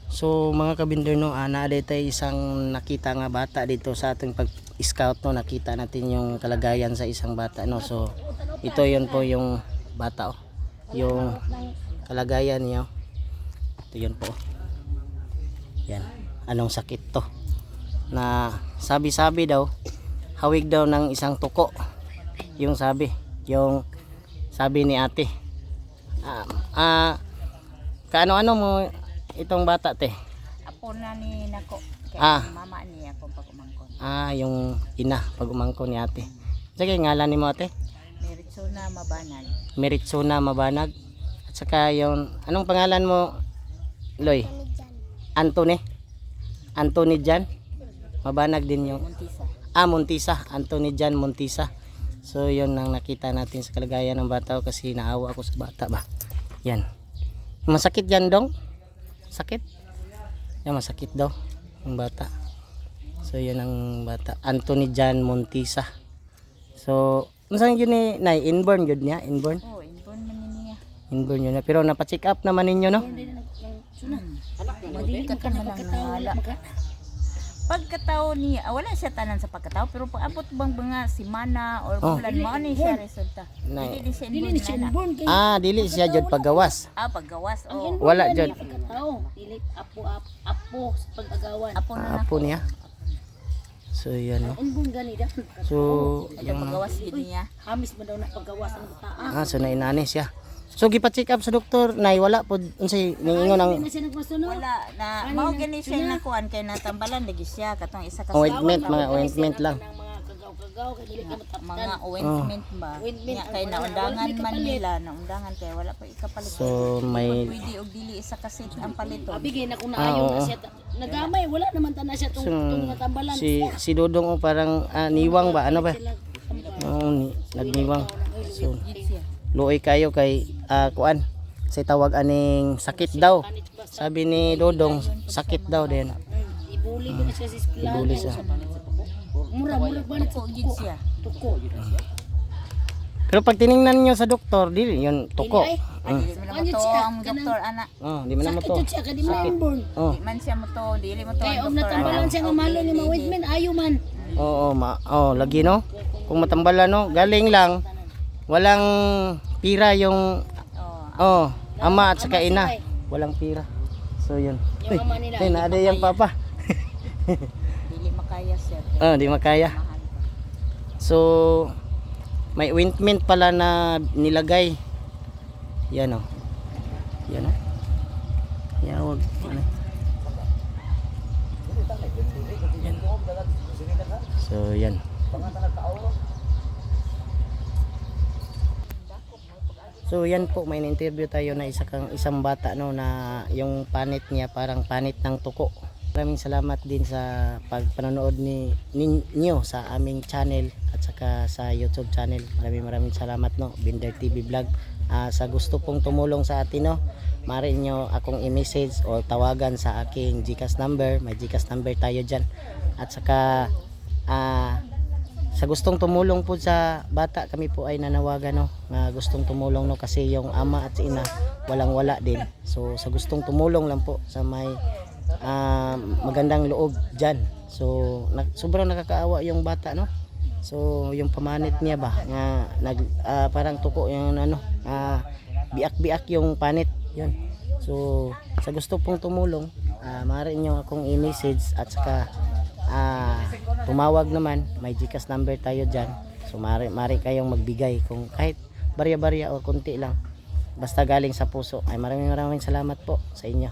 So mga kabindor no, naaday tayo isang nakita nga bata dito sa ating pag-scout no, nakita natin yung kalagayan sa isang bata no. So ito yun po yung bata oh. Yung kalagayan niya. Ito yun po. Yan. Anong sakit to? Na sabi-sabi daw, hawig daw ng isang tuko. Yung sabi ni ate. Kaano-ano mo itong bata te? Apo na ni nako. Kaya mama niya akong pag-umangkon. Yung ina pag-umangkon ni ate. Sige, ngalan ni mo ate? Meritsuna Mabanag. Meritsuna Mabanag. At saka yung, anong pangalan mo, Loy? Anthony. Anthony Jan. Mabanag din yung Muntisa. Muntisa. Anthony Jan Muntisa. So yun ang nakita natin sa kalagayan ng bata kasi naawa ako sa bata ba. Yan. Masakit yan dong? Sakit? Yan, masakit daw yung bata. So yun ang bata. Anthony Jan Muntisa. So, saan yun ni Nay? Inborn yun niya? Inborn? Oh, inborn man niya. Inborn yun na. Pero napacheck up naman ninyo no? Madili ka man lang nangahala. Pagkatao niya, wala siya tanan sa pagkatao, pero pag abot bang mga simana or bulan mo ano siya resulta. Dili siya inborn. Dili siya jud paggawas. Paggawas. Wala jud. Dili apo sa pag-agawan. Apo niya. So yan no. Inborn gani da. So yung paggawas gid niya. Hamis man daw na paggawas ang bata. so nainani siya. So gipa-check up sa doktor, nay wala pod unsay ningon ang wala na mao gani siya nakuan kay natambalan lagi siya katong isa ka ointment, mga ointment lang. Kagaw-kagaw kay dili ka mataptan. mga ointment ba. Nya kay naundangan man nila, naundangan kay wala pa ikapalit. So may pwede og dili isa ka set ang paliton. Bigay na kung naayo na siya. Nagamay wala naman ta na siya tung natambalan. si Dodong parang niwang ba ano ba? Nagniwang. So luoy kayo kay kuan say tawag aning sakit daw. Sabi ni Dodong sakit daw din. Ibuli ko na siya sa eskwela. Ibuli siya. Mura-mura ba na gid siya. tuko. Pero pag tiningnan niyo sa doktor, dili yun tuko. Dili man mo to ang doktor ana. Di man mo to. Sakit siya kadi man inborn. Di man siya mo to, dili mo to Kay ang og doktor. natambalan siya nga malo ni ma-ointment ayo man. Lagi no. Kung matambalan no, galing lang. Walang pira yung ama at saka ina. Walang pira. So yun. Yung ama nila. Nada yung papa. Dili makaya sir. Di makaya. So may ointment pala na nilagay. Yan oh. Yan oh. Yawag. Ano? Yan. So yan. So yan po, may interview tayo na isang bata no na yung panit niya parang panit ng tuko. Maraming salamat din sa pagpanonood ninyo sa aming channel at saka sa YouTube channel. Maraming salamat no, Binder TV Vlog. Sa gusto pong tumulong sa atin no, maaari nyo akong i-message o tawagan sa aking GCash number. May GCash number tayo dyan. At saka sa gustong tumulong po sa bata, kami po ay nanawagan no, na gustong tumulong no kasi yung ama at ina walang wala din. So sa gustong tumulong lang po sa may magandang loob dyan. So sobrang nakakaawa yung bata no. So yung pamanit niya ba nga parang tuko yung biak-biak yung panit yun. So sa gusto pong tumulong, maaari nyo akong i-message at saka tumawag naman, may GCash number tayo dyan. So mari kayong magbigay kung kahit barya-barya o konti lang, basta galing sa puso. Ay maraming salamat po sa inyo.